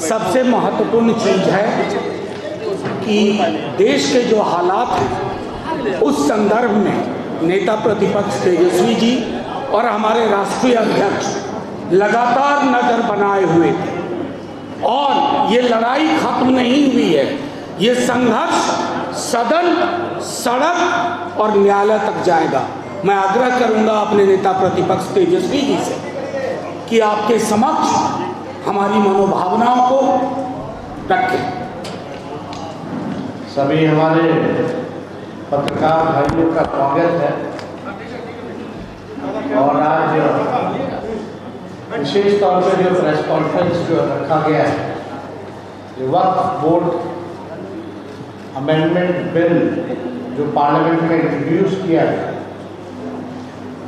सबसे महत्वपूर्ण चीज है कि देश के जो हालात हैं उस संदर्भ में नेता प्रतिपक्ष तेजस्वी जी और हमारे राष्ट्रीय अध्यक्ष लगातार नजर बनाए हुए थे और ये लड़ाई खत्म नहीं हुई है। ये संघर्ष सदन, सड़क और न्यायालय तक जाएगा। मैं आग्रह करूंगा अपने नेता प्रतिपक्ष तेजस्वी जी से कि आपके समक्ष हमारी मनोभावनाओं को रखें। सभी हमारे पत्रकार भाइयों का स्वागत है और आज विशेष तौर पर जो प्रेस कॉन्फ्रेंस जो रखा गया है, ये वक्फ बोर्ड अमेंडमेंट बिल जो पार्लियामेंट में इंट्रोड्यूस किया है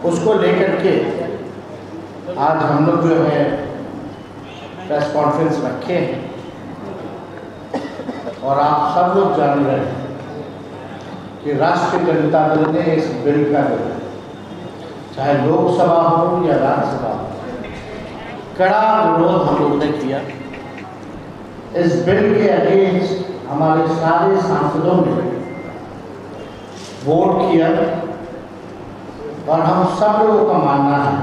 उसको लेकर के आज हम लोग जो है प्रेस कॉन्फ्रेंस रखे हैं और आप सब लोग जान रहे हैं कि राष्ट्रीय जनता दल ने इस बिल का चाहे लोकसभा हो या राज्यसभा हो कड़ा विरोध हम लोग ने किया। इस बिल के अगेंस्ट हमारे सारे सांसदों ने वोट किया और हम सब लोगों का मानना है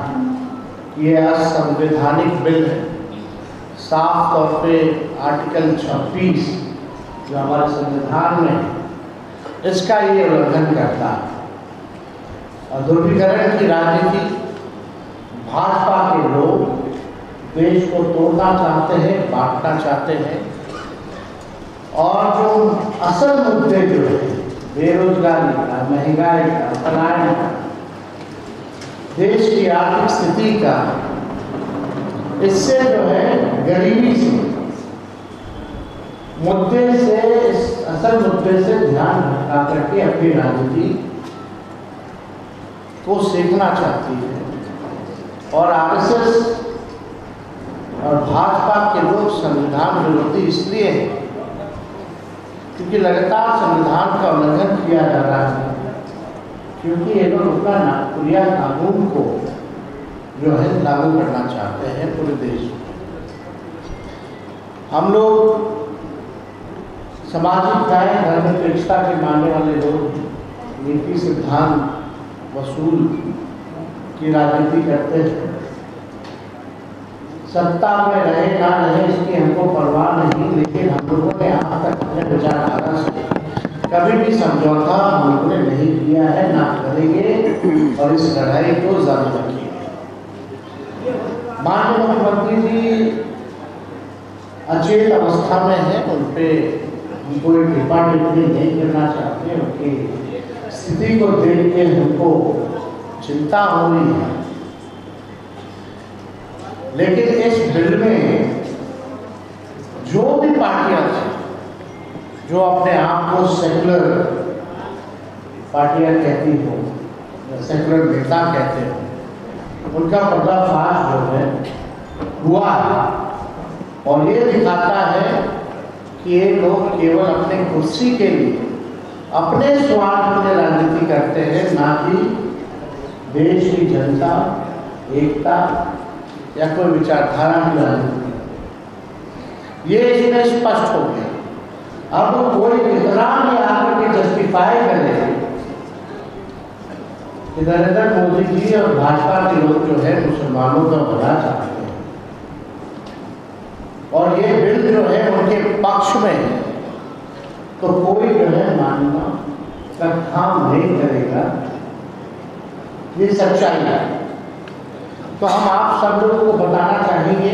कि यह असंवैधानिक बिल है। साफ तौर पे आर्टिकल 26 जो हमारे संविधान में है इसका ये उल्लंघन करता है और ध्रुवीकरण की राजनीति भाजपा के लोग देश को तोड़ना चाहते हैं, बांटना चाहते हैं और जो असल मुद्दे जो है बेरोजगारी का, महंगाई का, पलायन का, देश की आर्थिक स्थिति का, इससे जो है गरीबी से मुद्दे से, इस असल मुद्दे से ध्यान हटा करके अपनी राजनीति को सीखना चाहती है और आरएसएस और भाजपा के लोग संविधान विरोधी इसलिए हैं क्योंकि लगातार संविधान का उल्लंघन किया जा रहा है, क्योंकि ये लोग अपना नागपुरिया कानून को जो है लागू करना चाहते हैं पूरे देश में। हम लोग सामाजिक न्याय, धर्मनिरपेक्षता के मानने वाले लोग नीति सिद्धांत वसूल की राजनीति करते हैं। सत्ता में रहे ना रहे इसकी हमको परवाह नहीं, लेकिन हम लोगों ने आज तक अपने विचारधारा से कभी भी समझौता हम लोगों ने नहीं किया है, ना करेंगे और इस लड़ाई को जारी रखेंगे। माननीय मुख्यमंत्री जी अचेत अवस्था में है, उन पर हम कोई टिप्पा टिप्पणी नहीं करना चाहते। उनकी स्थिति को देख के हमको चिंता हो रही है, लेकिन इस बिल में जो भी पार्टियां थी जो अपने आप को सेकुलर पार्टियां कहती हो या सेकुलर नेता कहते हो, उनका पर्दाफाश जो है हुआ है और ये दिखाता है कि ये लोग केवल अपने कुर्सी के लिए, अपने स्वार्थ के लिए राजनीति करते हैं, ना कि देश की जनता, एकता या कोई विचारधारा की राजनीति। ये इसमें स्पष्ट हो गया। अब कोई इतना भी आकर के जस्टिफाई करे कि नरेंद्र मोदी जी और भाजपा के लोग जो है मुसलमानों का भला चाहते हैं और ये बिल जो है उनके पक्ष में है, तो कोई जो है मानना का काम नहीं करेगा। ये सच्चाई है। तो हम आप सब लोगों को बताना चाहेंगे,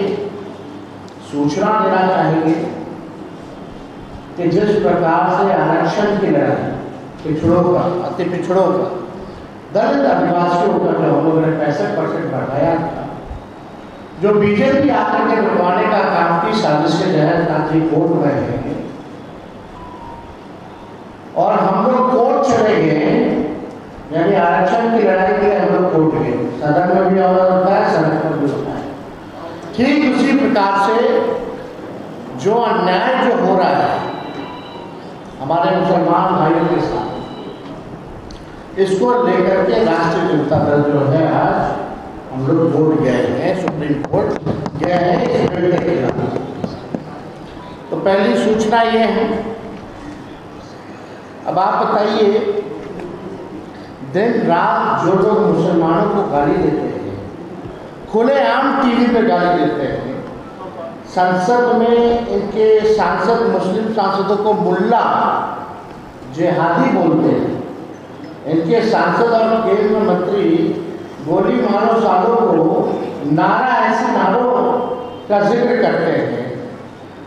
सूचना देना चाहेंगे कि जिस प्रकार से आरक्षण की लड़ाई पिछड़ों का, अति पिछड़ों का, दलित आदिवासियों का जो हम लोगों ने 65% बढ़ाया था, जो बीजेपी आकर के रुकवाने का काम की साजिश के तहत आज कोर्ट में रहेंगे और हम लोग कोर्ट चले गए, यानी आरक्षण की लड़ाई के लिए हम लोग कोर्ट गए। सदन में भी आवाज होता है, सड़क पर भी होता है। ठीक उसी प्रकार से जो अन्याय जो हो रहा है हमारे मुसलमान भाइयों के साथ, इसको लेकर के राष्ट्रीय जनता दल जो है आज हम लोग वोट गए हैं, सुप्रीम कोर्ट गए हैं इस बिल के खिलाफ। पहली सूचना ये है, अब आप बताइए, दिन रात जो लोग मुसलमानों को गाली देते हैं, खुलेआम टीवी पे गाली देते हैं, संसद में इनके सांसद मुस्लिम सांसदों को मुल्ला जिहादी बोलते हैं, इनके सांसद और केंद्र मंत्री गोली मारो सालों को नारा ऐसे नारों का जिक्र करते हैं,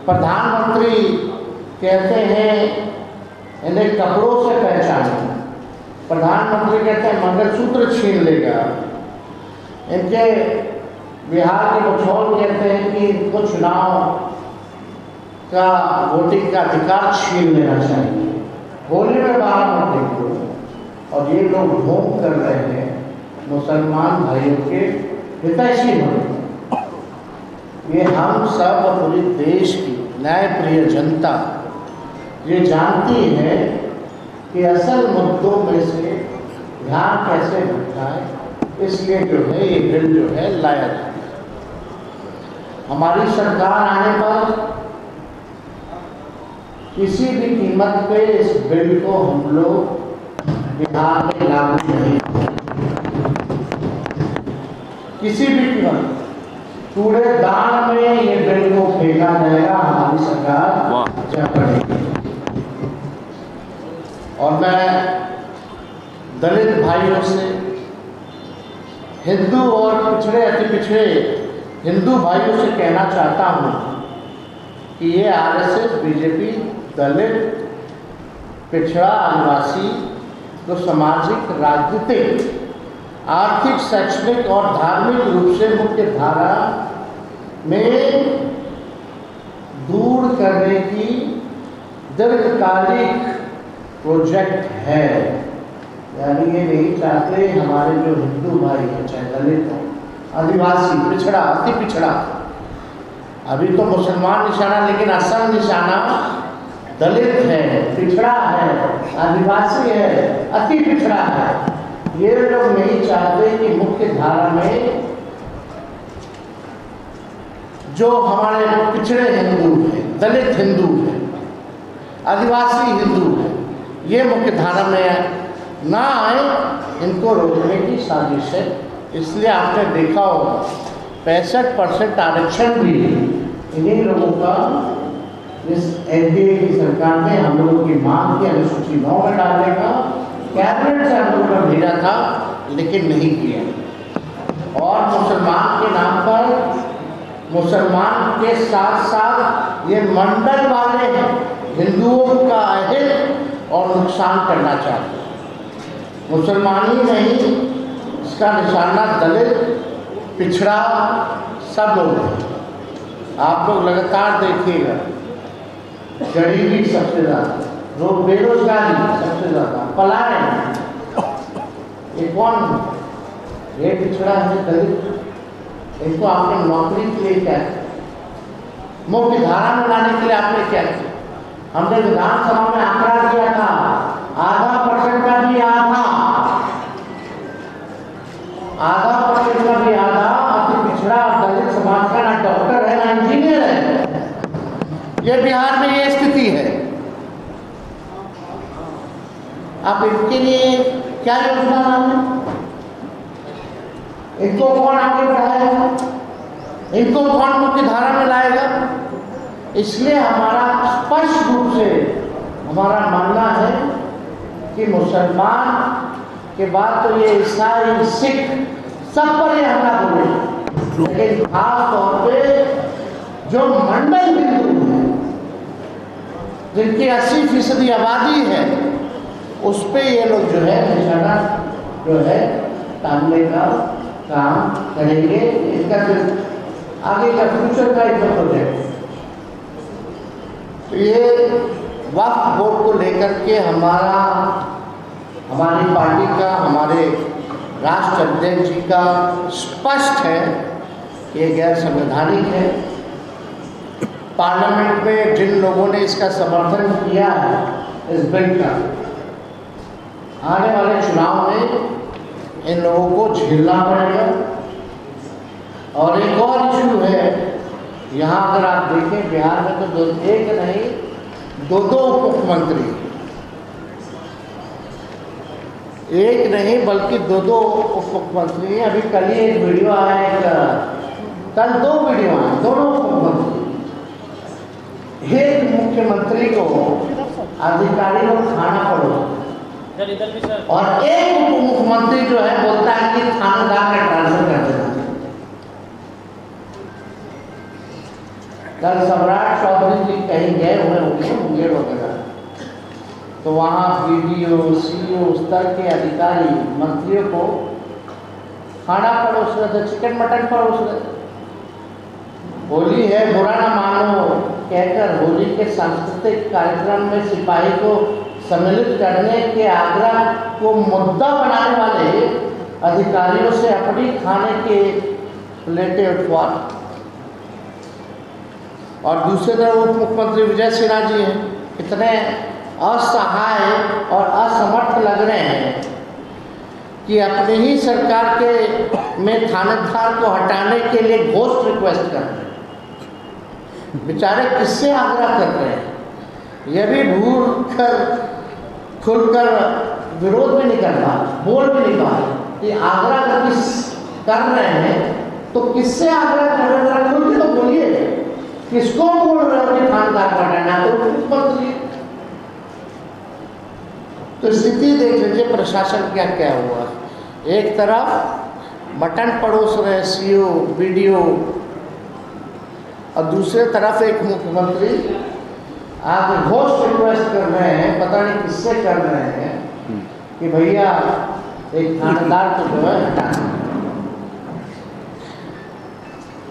प्रधानमंत्री कहते हैं इन्हें कपड़ों से पहचानो, प्रधानमंत्री कहते हैं मंगलसूत्र छीन लेगा, इनके बिहार के बछौल कहते हैं कि इनको चुनाव का वोटिंग का अधिकार छीन लेना चाहिए, होली में बाहर मत देखो। और ये लोग ढोंग कर रहे हैं मुसलमान भाइयों के हितैषी होने। ये हम सब पूरे देश की न्यायप्रिय जनता ये जानती है कि असल मुद्दों में से ध्यान कैसे भटकाए, इसलिए जो है ये बिल जो है लाया जाए। हमारी सरकार आने पर किसी भी कीमत पे इस बिल को हम लोग बिहार में लागू नहीं करेंगे, किसी भी कीमत, कूड़ेदान में ये बिल को फेंका जाएगा, हमारी सरकार जब पड़ेगी। और मैं दलित भाइयों से, हिंदू और पिछड़े अति पिछड़े हिंदू भाइयों से कहना चाहता हूँ कि ये आरएसएस, बीजेपी दलित, पिछड़ा, आदिवासी तो सामाजिक, राजनीतिक, आर्थिक, शैक्षणिक और धार्मिक रूप से मुख्य धारा में दूर करने की दीर्घकालिक प्रोजेक्ट है। यानी ये नहीं चाहते हमारे जो हिंदू भाई हैं, चाहे दलित हो, आदिवासी, पिछड़ा, अति पिछड़ा, अभी तो मुसलमान निशाना, लेकिन असल निशाना दलित है, पिछड़ा है, आदिवासी है, अति पिछड़ा है। ये लोग नहीं चाहते कि मुख्य धारा में जो हमारे पिछड़े हिंदू हैं, दलित हिंदू हैं, आदिवासी हिंदू हैं, ये मुख्य धारा में ना आए, इनको रोकने की साजिश है। इसलिए आपने देखा होगा 65% आरक्षण भी इन्हीं लोगों का इस एनडीए की सरकार ने हम लोगों की मांग की अनुसूची 9 में डालने का कैबिनेट से हम लोग को भेजा था, लेकिन नहीं किया। और मुसलमान के नाम पर, मुसलमान के साथ साथ ये मंडल वाले हिंदुओं का अहित और नुकसान करना चाहते हैं। मुसलमान ही नहीं, इसका निशाना दलित, पिछड़ा, सब लोग हैं। आप लोग लगातार देखिएगा, गरीबी सबसे ज़्यादा, लोग बेरोजगारी सबसे ज़्यादा, पलायन, ये कौन, ये पिछड़ा है, दलित, इनको आपने नौकरी के लिए क्या किया, मुख्य धारा में लाने के लिए आपने क्या किया? हमने विधानसभा में आंकड़ा दिया था, 0.5% का भी आधा अति पिछड़ा दलित समाज का ना डॉक्टर है ना इंजीनियर है। ये बिहार में ये स्थिति है। आप इनके लिए क्या योजना लाए? इनको कौन आगे बढ़ाएगा? इनको कौन मुख्य धारा में लाएगा? इसलिए हमारा स्पष्ट रूप से हमारा मानना है कि मुसलमान के बाद तो ये ईसाई, सिख, सब पर ये हमला बोले, लेकिन खास तौर पे जो मंडल हिंदू हैं, जिनकी 80% आबादी है, उस पे ये लोग जो है निशाना जो है टांगने का काम करेंगे। इसका आगे का फ्यूचर का एक प्रोजेक्ट। तो ये वक्फ बोर्ड को लेकर के हमारी पार्टी का, हमारे राष्ट्र अध्यक्ष जी का स्पष्ट है कि ये गैर संवैधानिक है। पार्लियामेंट में जिन लोगों ने इसका समर्थन किया है, इस बिल का, आने वाले चुनाव में इन लोगों को झेलना पड़ेगा। और एक और इशू है, यहाँ अगर आप देखें बिहार में तो एक नहीं दो उप मुख्यमंत्री, एक नहीं बल्कि दो उप मुख्यमंत्री। अभी कल ही एक वीडियो आया, कल 2 वीडियो आए, दोनों उप मुख्यमंत्री। एक मुख्यमंत्री को अधिकारी लोग खाना परोसते और एक उप मुख्यमंत्री जो है बोलता है कि थानेदार का ट्रांसफर कर देना। कल सम्राट चौधरी जी कहीं गए हुए होंगे मुंगेर वगैरह, तो वहाँ BDO CO स्तर के अधिकारी मंत्रियों को खाना परोस रहे थे, चिकन मटन परोस रहे थे। होली है बुरा ना मानो कहकर होली के सांस्कृतिक कार्यक्रम में सिपाही को सम्मिलित करने के आग्रह को मुद्दा बनाने वाले अधिकारियों से अपनी खाने के प्लेटें उठवा। और दूसरी तरफ उप मुख्यमंत्री विजय सिन्हा जी हैं, कितने असहाय और असमर्थ लग रहे हैं कि अपनी ही सरकार के में थानेदार को हटाने के लिए घोस्ट रिक्वेस्ट कर रहे हैं। बेचारे किससे आग्रह कर रहे हैं? यह भी भूल कर खुलकर विरोध भी नहीं करना, बोल भी नहीं पा कि आग्रह कर रहे हैं तो किससे आग्रह कर रहे हैं? खुल के तो बोलिए, किसको बोल रहे हो कि थानेदार को हटाना? तो मुख्यमंत्री। तो स्थिति देख लीजिए प्रशासन क्या क्या हुआ। एक तरफ मटन परोस रहे CO BDO और दूसरे तरफ एक मुख्यमंत्री आगे घोस्ट रिक्वेस्ट कर रहे हैं, पता नहीं किससे कर रहे हैं कि भैया एक थानेदार को जो है हटाना।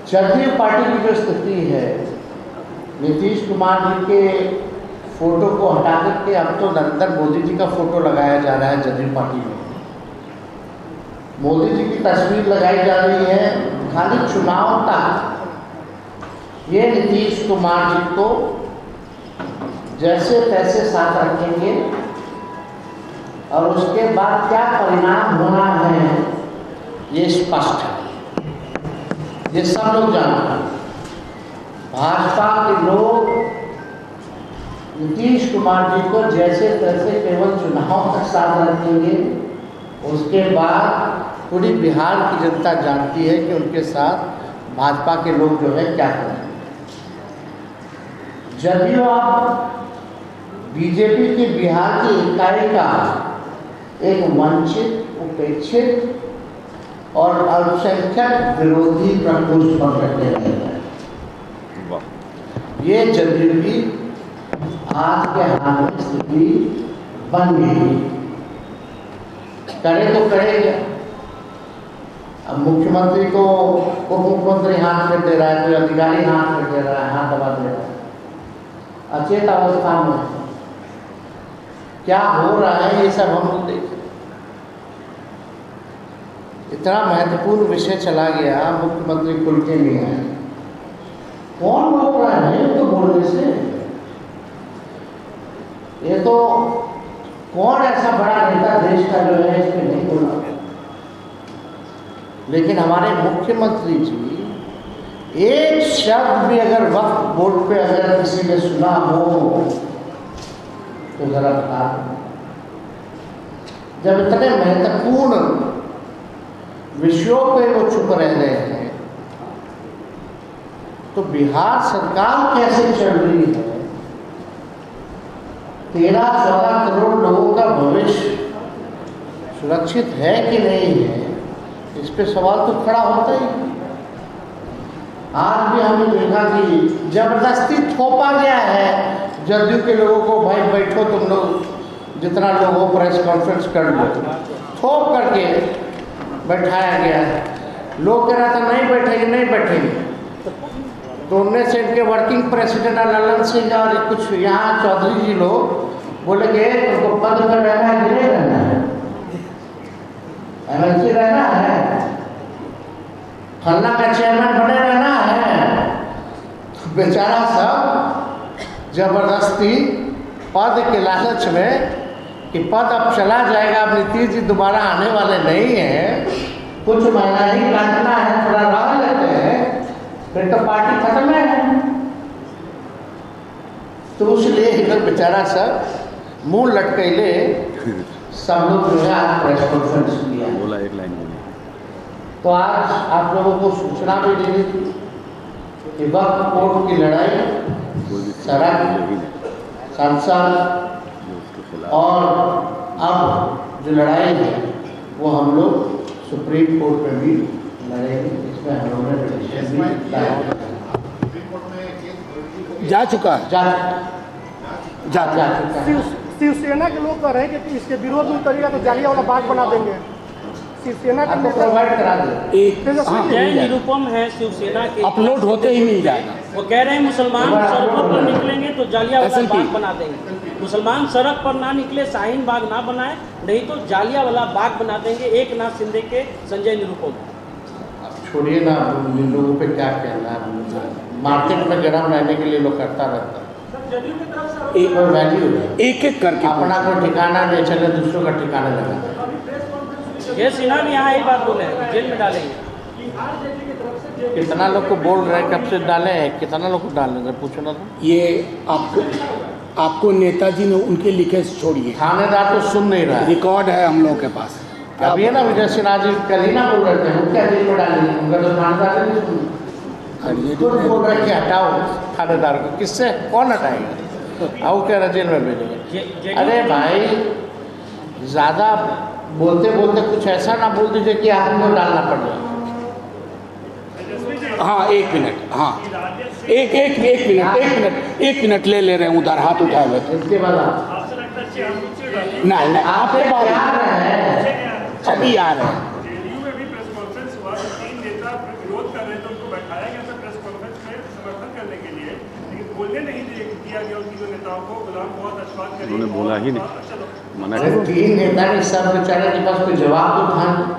जदयू पार्टी की जो स्थिति है, नीतीश कुमार जी के फोटो को हटा करके अब तो नरेंद्र मोदी जी का फोटो लगाया जा रहा है जदयू पार्टी में। मोदी जी की तस्वीर लगाई जा रही है खाली चुनाव तक। ये नीतीश कुमार जी को जैसे तैसे साथ रखेंगे और उसके बाद क्या परिणाम होना है ये स्पष्ट है, ये सब लोग जानते हैं। भाजपा के लोग नीतीश कुमार जी को जैसे तैसे केवल चुनाव तक साथ रखेंगे, उसके बाद पूरी बिहार की जनता जानती है कि उनके साथ भाजपा के लोग जो है क्या करें। जदयू आप बीजेपी की बिहार की इकाई का एक वंचित, उपेक्षित और अल्पसंख्यक विरोधी प्रकोष्ठ बन रहे हैं। ये जदयू की आज के हाल में स्थिति बन गई। करे तो करेगा। अब मुख्यमंत्री को उप मुख्यमंत्री हाथ में दे रहा है, कोई अधिकारी हाथ में दे रहा है, हाथ दबा दे रहा है। अचेत अवस्था में क्या हो रहा है ये सब हम लोग देखें। इतना महत्वपूर्ण विषय चला गया, मुख्यमंत्री खुल के नहीं है। कौन बोल रहा है तो बोलने से? ये तो कौन ऐसा बड़ा नेता देश का जो है इस पे नहीं बोला। लेकिन हमारे मुख्यमंत्री जी एक शब्द भी अगर वक्त बोर्ड पे अगर किसी ने सुना हो तो जरा बता। जब इतने महत्वपूर्ण विषयों पे वो चुप रह रहे हैं तो बिहार सरकार कैसे चल रही है? 13-14 करोड़ लोगों का भविष्य सुरक्षित है कि नहीं है, इस पे सवाल तो खड़ा होता ही। आज भी हमने देखा कि जबरदस्ती थोपा गया है जदयू के लोगों को, भाई बैठो तुम लोग, जितना लोग हो प्रेस कॉन्फ्रेंस कर लो, थोप करके बैठाया गया है। लोग कह रहा था नहीं बैठेंगे नहीं बैठेंगे, तो उनमें से इनके वर्किंग प्रेसिडेंट ललन सिंह और कुछ यहाँ चौधरी जी लोग बोले कि उनको पद पर रहना है कि नहीं रहना है, MLC रहना है, फलना का चेयरमैन बने रहना है। तो बेचारा सब जबरदस्ती पद के लालच में कि पद अब चला जाएगा, अब नीतीश जी दोबारा आने वाले नहीं हैं, कुछ महीना ही काटना है, थोड़ा राह लेते हैं, फिर तो पार्टी खत्म है। तो इसलिए इधर बेचारा सब मुंह लटकैले सब लोग जो है आज प्रेस कॉन्फ्रेंस किया। बोला एक लाइन बोली। तो आज आप लोगों को सूचना भी देनी थी कि वक्त कोर्ट की लड़ाई सड़क संसद और अब जो लड़ाई है वो हम लोग सुप्रीम कोर्ट में भी लड़ेंगे। इसमें हम लोगों ने पिटीशन भी दायर जा चुका है, जा जा जा चुका है। शिवसेना के लोग कह रहे हैं कि इसके विरोध में करिएगा तो जालियांवाला बाग बना देंगे। शिवसेना के आपको नेता प्रोवाइड करा दे। एक हाँ, जय निरुपम है शिवसेना के, अपलोड होते ही मिल जाएगा। वो कह रहे हैं मुसलमान सड़कों पर निकलेंगे तो जालियांवाला SLP बाग बना देंगे। मुसलमान सड़क पर ना निकले, शाहीन बाग ना बनाए, नहीं तो जालियांवाला बाग बना देंगे। एक नाथ शिंदे के संजय निरुपम। छोड़िए ना, इन लोगों पे क्या कहना है। मार्केट में गर्म रहने के लिए लोग करता रहता है। एक वैल्यू है, एक करके अपना कोई ठिकाना नहीं चले, दूसरों का ठिकाना लगा। ये सिन्हा भी यहाँ एक बात बोले हैं, जेल में डालेंगे। कितना लोग को बोल रहे हैं, कब से डाले हैं, कितना लोग को डालने हैं, पूछो ना। तो ये आपको नेताजी ने उनके लिखे से छोड़िए, थानेदार तो सुन नहीं रहा है। रिकॉर्ड है हम लोगों के पास। अभी है ना विजय सिन्हा जी कल ही ना बोल रहे थे हम क्या जेल में डालेंगे, उनका तो थानेदार नहीं सुन। खुद बोल रहे कि हटाओ थानेदार को, किससे कौन हटाएगा? आओ कह रहे जेल में भेजेंगे। अरे भाई ज़्यादा बोलते बोलते कुछ ऐसा ना बोल दीजिए कि आदमी को डालना पड़ जाए। हाँ एक मिनट, हाँ एक मिनट ले रहे हैं, उधर हाथ उठाए हुए थे। इसके बाद आप नहीं आपके बाद क्या रहे हैं अभी आ रहे हैं। जेडीयू में भी प्रेस कॉन्फ्रेंस हुआ तो 3 नेता विरोध कर रहे थे, उनको बैठाया गया था प्रेस कॉन्फ्रेंस में समर्थन करने के लिए, लेकिन बोलने नहीं दिया गया उन तीनों नेताओं को। गुलाम बहुत अशफाक करीम उन्होंने बोला ही नहीं, चलो मना अरे कर। 3 नेता ने सब बेचारे के पास कोई जवाब तो था नहीं।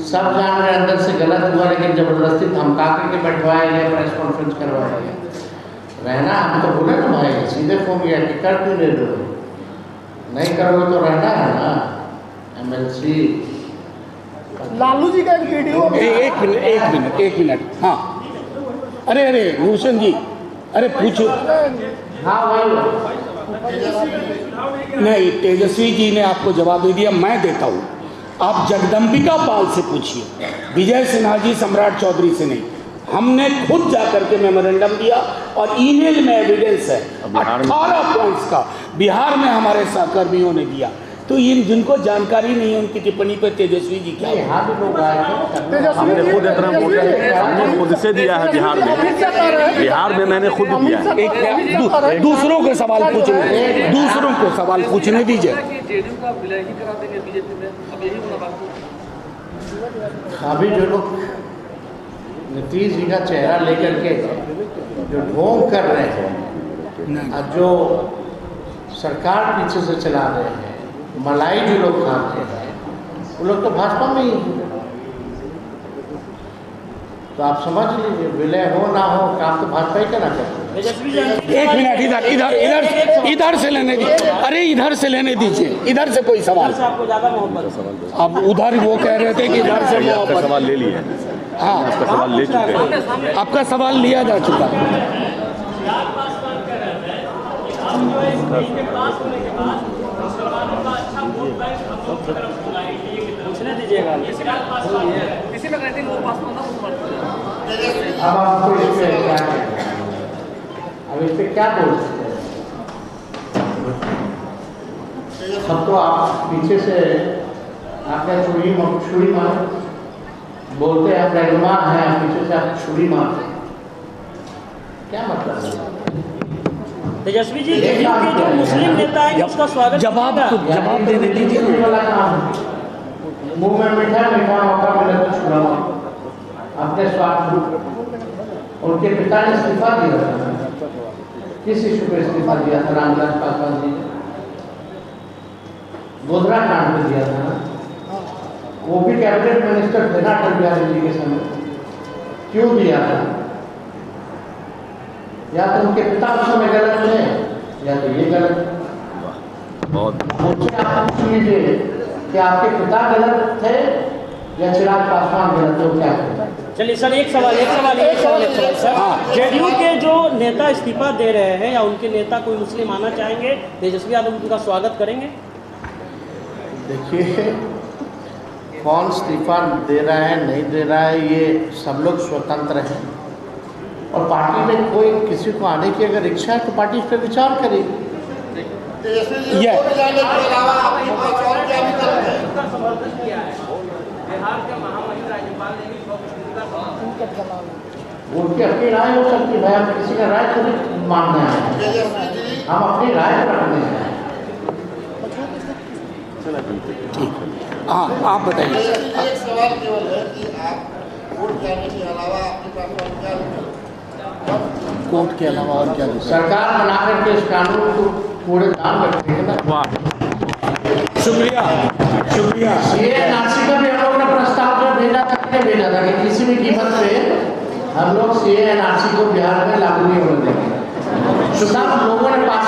सब जान रहे अंदर से गलत हुआ, लेकिन जबरदस्ती धमका करके बैठवाया गया, प्रेस कॉन्फ्रेंस करवाया गया। रहना हम तो बोले ना भाई, सीधे फोन किया कि कर क्यों दे दो, नहीं करोगे तो रहना है ना। MLC लालू जी का एक वीडियो एक मिनट हाँ। अरे भूषण जी, अरे पूछो। हाँ भाई नहीं, तेजस्वी जी ने आपको जवाब दे दिया, मैं देता हूँ। आप जगदम्बिका पाल से पूछिए, विजय सिन्हा जी सम्राट चौधरी से नहीं। हमने खुद जाकर के मेमोरेंडम दिया और ईमेल में एविडेंस है 18 पॉइंट्स का, बिहार में हमारे सहकर्मियों ने दिया। तो इन जिनको जानकारी नहीं है उनकी टिप्पणी पर तेजस्वी जी क्या यहाँ भी लोग आए थे। हमने खुद इतना हमने खुद से दिया है बिहार में मैंने खुद दिया है। दूसरों को सवाल पूछने, दूसरों को सवाल पूछने दीजिए। अभी जो लोग नीतीश जी का चेहरा लेकर के जो ढोंग कर रहे हैं और जो सरकार पीछे से चला रहे हैं, मलाई जो लोग खाते हैं, वो लोग तो भाजपा में ही हैं। तो आप समझ लीजिए, विलय हो ना हो काम तो भाजपा ही करना चाहिए। एक मिनट, इधर से लेने दीजिए। अरे इधर से लेने दीजिए, इधर से कोई सवाल। आपको ज्यादा मोहब्बत है। अब उधर वो कह रहे थे कि इधर से आपका सवाल ले लिया, हाँ आपका सवाल ले चुके हैं। आपका सवाल लिया जा चुका। पूछने दीजिएगा। अब आपको इस पे क्या कहना है? अब इस पे क्या बोल सकते हैं? सब तो आप पीछे से आपने छुरी मार बोलते हैं, प्रेगमा है, पीछे से आप छुरी मारते, क्या मतलब है? तेजस्वी जी के जो मुस्लिम नेता है उसका स्वागत जवाब देने दीजिए। वाला काम मुंह में मीठा मौका मिले तो छुड़ा अपने स्वार्थ। उनके पिता ने इस्तीफा दिया था, किस इशू पे इस्तीफा दिया था? रामविलास पासवान जी ने गोधरा कांड पे दिया था ना, वो भी कैबिनेट मिनिस्टर थे ना अटल बिहारी जी के समय। क्यों दिया था? या तो उनके पिता उस समय गलत थे, या तो ये गलत। बहुत मुझसे आप पूछ लीजिए कि आपके पिता गलत थे या चिराग पासवान गलत थे, क्या कहते हैं? चलिए सर, एक सवाल सर, जेडीयू के जो नेता इस्तीफा दे रहे हैं या उनके नेता कोई मुस्लिम आना चाहेंगे, तेजस्वी यादव उनका स्वागत करेंगे? देखिए, कौन इस्तीफा दे रहा है नहीं दे रहा है ये सब लोग स्वतंत्र हैं, और पार्टी में कोई किसी को आने की अगर इच्छा है तो पार्टी इस पर विचार करेगी। समर्थन किया है बिहार के महामहिम राज्यपाल ने भी उनकी अपनी राय हो सकती है भाई, हम किसी का राय थोड़ी मानना है, हम अपनी राय रखने हैं। हाँ, आप बताइए। एक सवाल केवल है कि आप वोट जाने के अलावा आपके पास और क्या कोर्ट के अलावा और क्या सरकार बना करके इस कानून को पूरे ध्यान रखेंगे ना। शुक्रिया। ये नासी का भी हम लोग ने प्रस्ताव जो भेजा था कि किसी भी कीमत पे हम लोग CA NRC को बिहार में लागू नहीं होने देंगे। सब लोगों ने पास